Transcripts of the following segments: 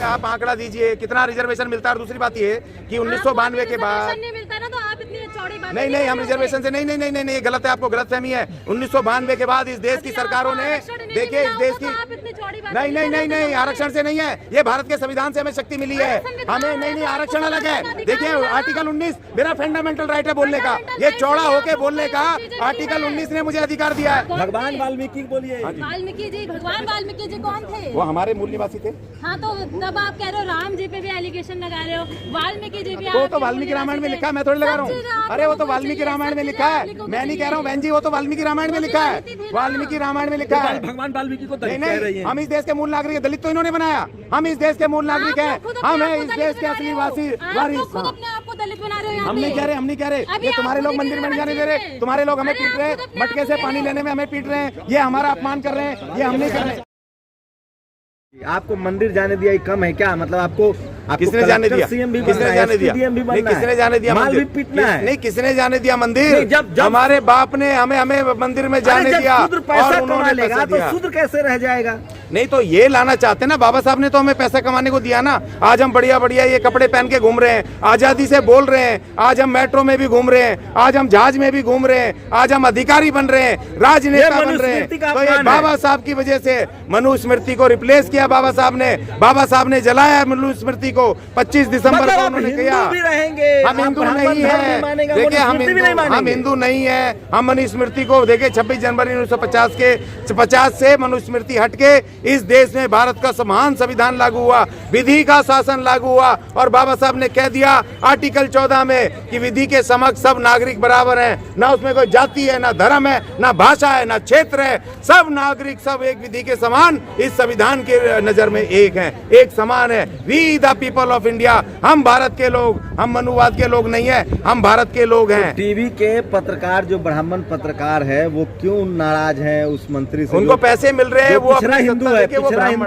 आप आंकड़ा दीजिए कितना रिजर्वेशन मिलता है। और दूसरी बात ये कि 1992 के बाद नहीं मिलता ना, तो आप इतनी चौड़ी बात नहीं हम रिजर्वेशन से नहीं ये गलत है, आपको गलतफहमी है। 1992 के बाद इस देश की सरकारों ने देखिए इस देश की नहीं आरक्षण से नहीं है, ये भारत के संविधान से हमें शक्ति मिली है। हमें नहीं आरक्षण अलग है। देखिए आर्टिकल 19 मेरा फंडामेंटल राइट है बोलने का, ये चौड़ा होके बोलने का आर्टिकल 19 ने मुझे अधिकार दिया है। भगवान वाल्मीकि बोलिए। वाल्मीकि जी, भगवान वाल्मीकि जी कौन थे? वो हमारे मूल निवासी थे। हाँ, तो तब आप कह रहे हो राम जी पे भी एलिगेशन लगा रहे हो, वाल्मीकि जी भी तो वाल्मीकि रामायण में लिखा है, मैं थोड़ी लगा रहा हूँ। अरे वो तो वाल्मीकि रामायण में लिखा है, मैं नहीं कह रहा हूँ बहन जी, वो तो वाल्मीकि रामायण में लिखा है, वाल्मीकि रामायण में लिखा है। भगवान वाल्मीकि को नहीं, हम इस देश के मूल नागरिक, दलित तो इन्होंने बनाया, हम इस देश के मूल नागरिक हैं, हम हैं इस देश के असली वासी वारिस। आपको दलित बना रहे हो। हम नहीं कह रहे ये तुम्हारे लोग मंदिर में नहीं जाने दे रहे, तुम्हारे लोग हमें पीट रहे हैं, मटके से पानी लेने में हमें पीट रहे हैं, ये हमारा अपमान कर रहे हैं, ये हम नहीं कर रहे। आपको मंदिर जाने दिया कम है क्या? मतलब आपको किसने जाने दिया? किसने जाने दिया? किसने जाने दिया? माल भी पीटना है। नहीं, किसने जाने दिया मंदिर? जब हमारे बाप ने हमें मंदिर में जाने दिया और उन्होंने पैसा दिया, शूद्र कैसे रह जाएगा? नहीं तो ये लाना चाहते ना, बाबा साहब ने तो हमें पैसा कमाने को दिया ना। आज हम बढ़िया ये कपड़े पहन के घूम रहे हैं, आजादी से बोल रहे हैं, आज हम मेट्रो में भी घूम रहे हैं, आज हम जहाज में भी घूम रहे हैं, आज हम अधिकारी बन रहे हैं, राजनेता बन रहे हैं। तो ये बाबा साहब की वजह से मनुस्मृति को रिप्लेस किया बाबा साहब ने जलाया मनुस्मृति को 25 दिसंबर को उन्होंने किया। हम हिंदू नहीं है, देखिए हम हिंदू नहीं है, हम मनुस्मृति को देखिए 26 जनवरी 1950 से मनुस्मृति हटके इस देश में भारत का समान संविधान लागू हुआ, विधि का शासन लागू हुआ और बाबा साहब ने कह दिया आर्टिकल 14 में कि विधि के समक्ष सब नागरिक बराबर हैं, ना उसमें कोई जाति है, ना धर्म है, ना भाषा है, ना क्षेत्र है, सब नागरिक सब एक विधि के समान इस संविधान के नजर में एक हैं, एक समान है। We the people of India, हम भारत के लोग, हम मनुवाद के लोग नहीं है, हम भारत के लोग हैं। टीवी के पत्रकार जो ब्राह्मण पत्रकार है वो क्यों नाराज है उस मंत्री से? उनको पैसे मिल रहे हैं, वो पिछड़ा हिंदू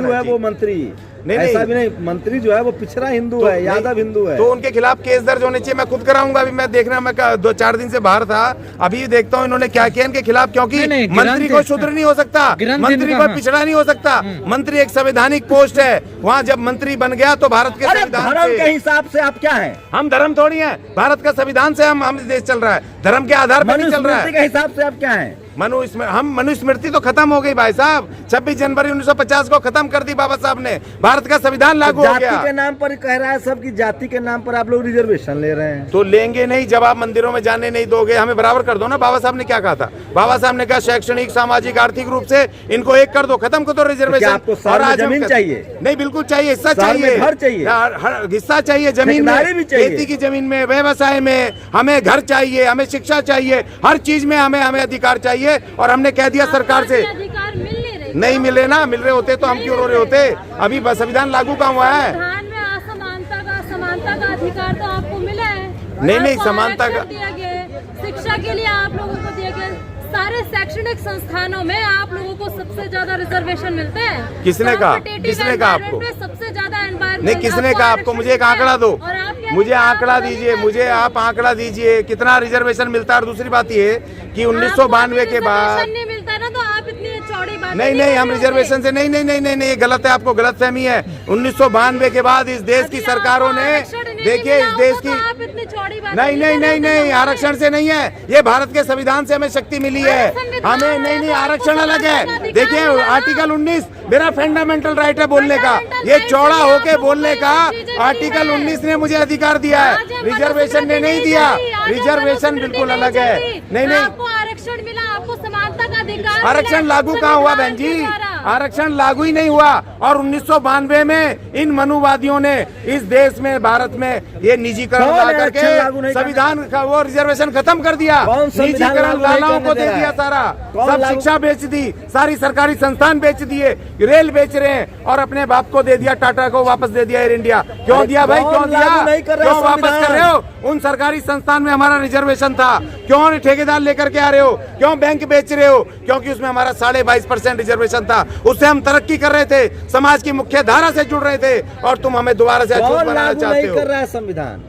है वो मंत्री। ऐसा भी नहीं, मंत्री जो है वो पिछड़ा हिंदू है, यादव हिंदू है, तो उनके खिलाफ केस दर्ज होने चाहिए। मैं खुद कराऊंगा, अभी मैं देखना, मैं 2-4 दिन से बाहर था, अभी देखता हूँ इन्होंने क्या किया इनके खिलाफ, क्योंकि मंत्री को शूद्र नहीं हो सकता, मंत्री को पिछड़ा नहीं हो सकता, मंत्री एक संवैधानिक पोस्ट है, वहाँ जब मंत्री बन गया तो भारत के संविधान के हिसाब से आप क्या है? हम धर्म थोड़ी है, भारत का संविधान से हम देश चल रहा है, धर्म के आधार पर नहीं चल रहा है। के हिसाब से आप क्या है? हम मनुस्मृति तो खत्म हो गई भाई साहब, 26 जनवरी 1950 को खत्म कर दी बाबा साहब ने, भारत का संविधान लागू हो गया। जाति के नाम पर कह रहा है सब की जाति के नाम पर आप लोग रिजर्वेशन ले रहे हैं। तो लेंगे नहीं, जब आप मंदिरों में जाने नहीं दोगे, हमें बराबर कर दो ना। बाबा साहब ने क्या कहा था? बाबा साहब ने कहा शैक्षणिक सामाजिक आर्थिक रूप से इनको एक कर दो, खत्म कर दो रिजर्वेशन। आपको और आज जमीन चाहिए? नहीं, बिल्कुल चाहिए, हिस्सा चाहिए, घर चाहिए, हिस्सा चाहिए, जमीन में, खेती की जमीन में, व्यवसाय में, हमें घर चाहिए, हमें शिक्षा चाहिए, हर चीज में हमें अधिकार चाहिए। और हमने कह दिया सरकार से नहीं मिले ना, मिल रहे होते तो हम क्यों रो रहे होते? अभी संविधान लागू कहाँ हुआ है? समानता का अधिकार तो आपको मिला है। नहीं समानता का शिक्षा के लिए आप लोगों को दिया गया, सारे शैक्षणिक संस्थानों में आप लोगों को सबसे ज्यादा रिजर्वेशन मिलते हैं। किसने कहा आपको? सबसे ज्यादा एनवायरमेंट नहीं, किसने कहा आपको? मुझे एक आंकड़ा दो, मुझे आंकड़ा दीजिए, मुझे आप आंकड़ा दीजिए कितना रिजर्वेशन मिलता है। और दूसरी बात ये कि 1992 के बाद नहीं मिलता ना, तो आप इतनी चौड़ी बात नहीं हम रिजर्वेशन से नहीं ये गलत है, आपको गलतफहमी है। 1992 के बाद इस देश की सरकारों ने देखिए इस देश की नहीं आरक्षण से नहीं है, ये भारत के संविधान से हमें शक्ति मिली है, हमें नहीं आरक्षण अलग है। देखिए आर्टिकल 19 मेरा फंडामेंटल राइट है बोलने का, ये चौड़ा होके बोलने का आर्टिकल 19 ने मुझे अधिकार दिया है, रिजर्वेशन ने नहीं दिया। रिजर्वेशन बिल्कुल अलग है। नहीं आरक्षण मिला, आपको समानता का अधिकार। आरक्षण लागू कहाँ हुआ बहन जी? आरक्षण लागू ही नहीं हुआ। और 1992 में इन मनुवादियों ने इस देश में, भारत में ये निजीकरण ला करके संविधान का वो रिजर्वेशन खत्म कर दिया, निजीकरण लालाओं को दे दिया, सारा सब शिक्षा बेच दी, सारी सरकारी संस्थान बेच दिए, रेल बेच रहे हैं और अपने बाप को दे दिया, टाटा को वापस दे दिया, एयर इंडिया। क्यों दिया भाई, क्यों दिया? क्यों वापस कर रहे हो? उन सरकारी संस्थान में हमारा रिजर्वेशन था, क्यों ठेकेदार लेकर के आ रहे हो? क्यों बैंक बेच रहे हो? क्योंकि उसमें हमारा 22.5% रिजर्वेशन था, उससे हम तरक्की कर रहे थे, समाज की मुख्य धारा से जुड़ रहे थे, और तुम हमें दोबारा से अछूत बनाना चाहते हो। कर रहा है संविधान।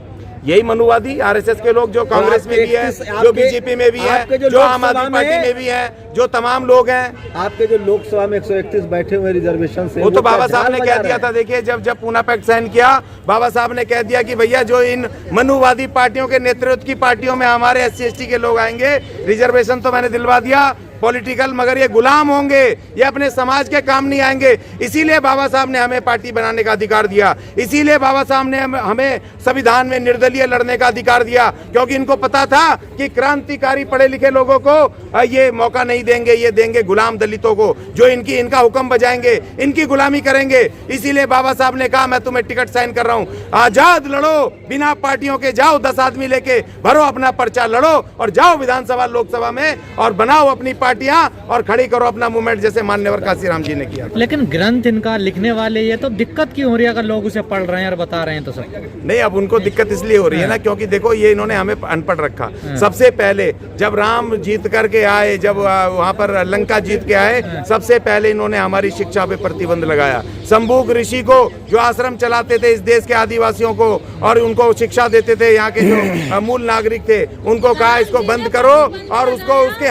यही मनुवादी आरएसएस के लोग जो कांग्रेस में भी है, जो बीजेपी में भी है, जो आम आदमी पार्टी में भी है, जो तमाम लोग हैं। आपके जो लोकसभा में 131 बैठे हुए रिजर्वेशन से, वो तो बाबा साहब ने कह दिया था। देखिए जब पूना पैक्ट साइन किया, बाबा साहब ने कह दिया कि भैया जो इन मनुवादी पार्टियों के नेतृत्व की पार्टियों में हमारे SC/ST के लोग आएंगे, रिजर्वेशन तो मैंने दिलवा दिया पॉलिटिकल, मगर ये गुलाम होंगे, ये अपने समाज के काम नहीं आएंगे। इसीलिए बाबा साहब ने हमें पार्टी बनाने का अधिकार दिया, इसीलिए बाबा साहब ने हमें संविधान में निर्दलीय लड़ने का अधिकार दिया, क्योंकि इनको पता था कि क्रांतिकारी पढ़े लिखे लोगों को ये मौका नहीं देंगे, ये देंगे गुलाम दलितों को, जो इनका हुक्म बजाएंगे, इनकी गुलामी करेंगे। इसीलिए बाबा साहब ने कहा मैं तुम्हें टिकट साइन कर रहा हूँ, आजाद लड़ो, बिना पार्टियों के जाओ, 10 आदमी लेके भरो अपना पर्चा, लड़ो और जाओ विधानसभा लोकसभा में और बनाओ अपनी पार्टियां और खड़ी करो अपना मूवमेंट, जैसे मान्यवर काशीराम जी ने किया। लेकिन ग्रंथ इनका लिखने वाले, ये तो दिक्कत क्यों हो रही है अगर लोग उसे पढ़ रहे हैं और बता रहे हैं तो सब? नहीं, अब उनको दिक्कत इसलिए हो रही है ना, क्योंकि देखो ये इन्होंने हमें अनपढ़ रखा। सबसे पहले जब राम जीत करके आए, जब वहां पर लंका जीत के आए, सबसे पहले इन्होंने हमारी शिक्षा पे प्रतिबंध लगाया। शंभुक ऋषि को जो आश्रम चलाते थे इस देश के आदिवासियों को और उनको शिक्षा देते थे, यहाँ के जो मूल नागरिक थे, उनको कहा इसको बंद करो और उसको उसकी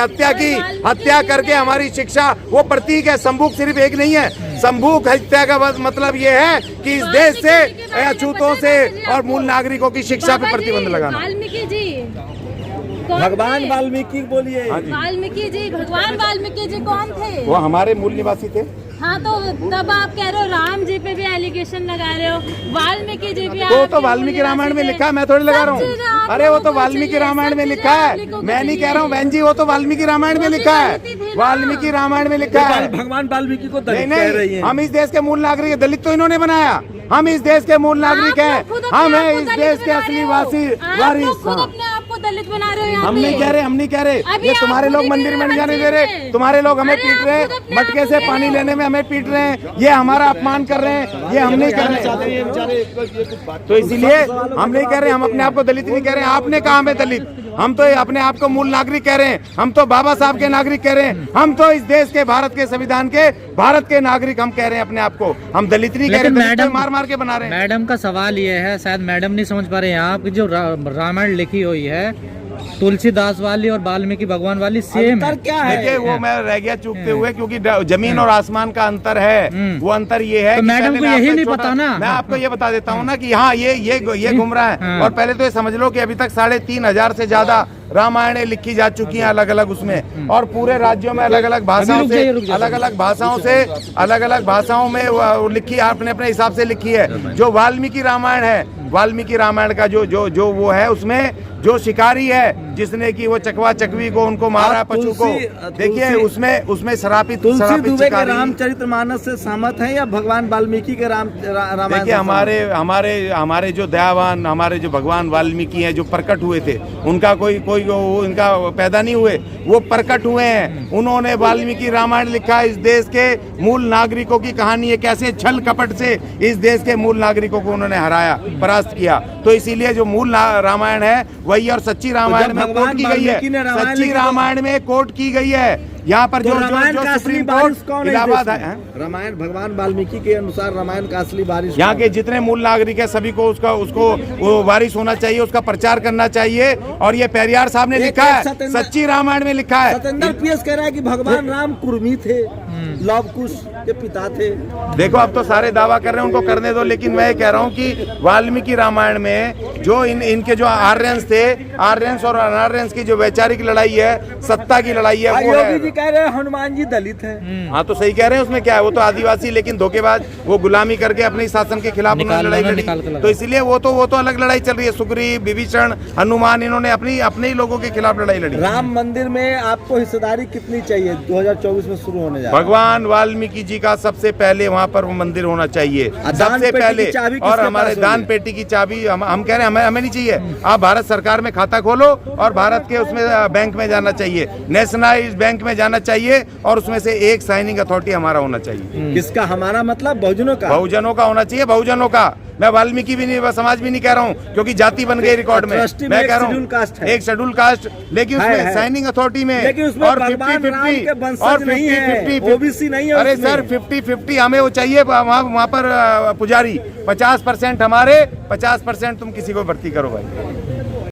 हत्या करके हमारी शिक्षा, वो प्रतीक है। शंभुक सिर्फ एक नहीं है, शंभुक हत्या का मतलब ये है कि इस देश से अछूतों से और मूल नागरिकों की शिक्षा पे प्रतिबंध लगाना। वाल्मीकि जी, भगवान वाल्मीकि बोलिए। वाल्मीकि जी, भगवान वाल्मीकि जी कौन थे? वो हमारे मूल निवासी थे। हाँ, तो तब आप कह रहे हो राम जी पे भी एलिगेशन लगा रहे हो, वाल्मीकि जी भी तो वाल्मीकि रामायण में लिखा है, मैं थोड़ी लगा रहा हूँ। अरे वो तो वाल्मीकि रामायण में लिखा है, मैं नहीं कह रहा हूँ बहन जी, वो तो वाल्मीकि रामायण में लिखा है, वाल्मीकि रामायण में लिखा है। भगवान वाल्मीकि को दलित कह रही है। हम इस देश के मूल नागरिक, दलित तो इन्होंने बनाया, हम इस देश के मूल नागरिक हैं, हम हैं इस देश के असली वारिस। दलित बना रहे हो, हम नहीं कह रहे, ये तुम्हारे लोग मंदिर में नहीं जाने दे रहे, तुम्हारे लोग हमें पीट रहे हैं, मटके से पानी लेने में हमें पीट रहे हैं, ये हमारा अपमान कर रहे हैं, ये हम नहीं कर रहे। तो इसीलिए हम नहीं कह रहे, हम अपने आप को दलित नहीं कह रहे हैं। आपने कहा हमें दलित, हम तो अपने आप को मूल नागरिक कह रहे हैं, हम तो बाबा साहब के नागरिक कह रहे हैं, हम तो इस देश के, भारत के संविधान के, भारत के नागरिक हम कह रहे हैं अपने आप को, हम दलित नहीं कह रहे, मैडम मार के बना रहे हैं। मैडम का सवाल ये है, शायद मैडम नहीं समझ पा रहे हैं, आपकी जो रामायण लिखी हुई है तुलसीदास वाली और वाल्मीकि भगवान वाली सेम है। क्या है? देखिए वो मैं रह गया चूकते हुए, क्योंकि जमीन और आसमान का अंतर है। वो अंतर ये है तो मैडम को यही नहीं पता ना। मैं आपको ये बता देता हूँ ना कि हाँ ये घूम रहा है। और पहले तो ये समझ लो कि अभी तक 3,500 से ज्यादा रामायणें लिखी जा चुकी हैं अलग अलग उसमें, और पूरे राज्यों में अलग अलग भाषाओं से अलग अलग भाषाओं में लिखी है, अपने अपने हिसाब से लिखी है। जो वाल्मीकि रामायण है, वाल्मीकि रामायण का जो वो है, उसमें जो शिकारी है जिसने की वो चकवा चकवी को उनको मारा, पशु को, देखिए उसमें श्रापित दुबे के रामचरितमानस से सहमत है या भगवान वाल्मीकि के रामायण? देखिए हमारे जो दयावान, हमारे जो भगवान वाल्मीकि हैं, जो प्रकट हुए थे, उनका कोई इनका पैदा नहीं हुए, वो प्रकट हुए हैं। उन्होंने वाल्मीकि रामायण लिखा, इस देश के मूल नागरिकों की कहानी है, कैसे छल कपट से इस देश के मूल नागरिकों को उन्होंने हराया, परास्त किया। तो इसीलिए जो मूल रामायण है वही, और सच्ची रामायण में कोट की गई है, सच्ची रामायण में कोट की गई है। यहाँ पर जो सुप्रीम कोर्ट इलाहाबाद है, रामायण भगवान वाल्मीकि के अनुसार रामायण का असली वारिस यहाँ के जितने मूल नागरिक है सभी को उसको वो वारिस होना चाहिए, उसका प्रचार करना चाहिए। और ये पेरियार साहब ने लिखा है, सच्ची रामायण में लिखा है। सतेंद्र PS कह रहा है कि भगवान राम कुर्मी थे, लव कुश के पिता थे। देखो अब तो सारे दावा कर रहे हैं, उनको करने दो, लेकिन मैं कह रहा हूँ कि वाल्मीकि रामायण में जो इनके जो आर्यंस थे, आर्यंस और अनार्यंस की जो वैचारिक लड़ाई है, सत्ता की लड़ाई है, वो है। कह रहे हैं हनुमान जी दलित है। हाँ तो सही कह रहे हैं, उसमें क्या है, वो तो आदिवासी, लेकिन धोखेबाज, वो गुलामी करके अपने शासन के खिलाफ उन्होंने लड़ाई लड़ी। तो इसलिए वो तो अलग लड़ाई चल रही है। सुग्रीव, विभीषण, हनुमान, इन्होंने अपने ही लोगों के खिलाफ लड़ाई लड़ी। राम मंदिर में आपको हिस्सेदारी कितनी चाहिए? 2024 में शुरू होने जा रहा है। भगवान वाल्मीकि जी का सबसे पहले वहाँ पर मंदिर होना चाहिए, सबसे पहले। और हमारे दान पेटी की चाबी हम कह रहे हैं हमें नहीं चाहिए। आप भारत सरकार में खाता खोलो और भारत के उसमें बैंक में जाना चाहिए, नेशनलाइज्ड बैंक में जाना चाहिए, और उसमें से एक साइनिंग अथॉरिटी हमारा होना चाहिए। किसका? हमारा मतलब बहुजनों का। बहुजनों का होना चाहिए, बहुजनों का। मैं वाल्मीकि भी नहीं, समाज भी नहीं कह रहा हूँ, क्योंकि जाति बन गई रिकॉर्ड में। ट्रस्टी मैं में कह रहा शेड्यूल कास्ट है। एक शेड्यूल कास्ट, लेकिन उसमें साइनिंग अथॉरिटी में लेकिन उसमें और भगवान 50-50 राम के वंशज नहीं है, ओबीसी नहीं है अरे उसमें। सर 50-50 हमें वो चाहिए, वहाँ पर पुजारी 50% हमारे, 50% तुम किसी को भर्ती करो भाई।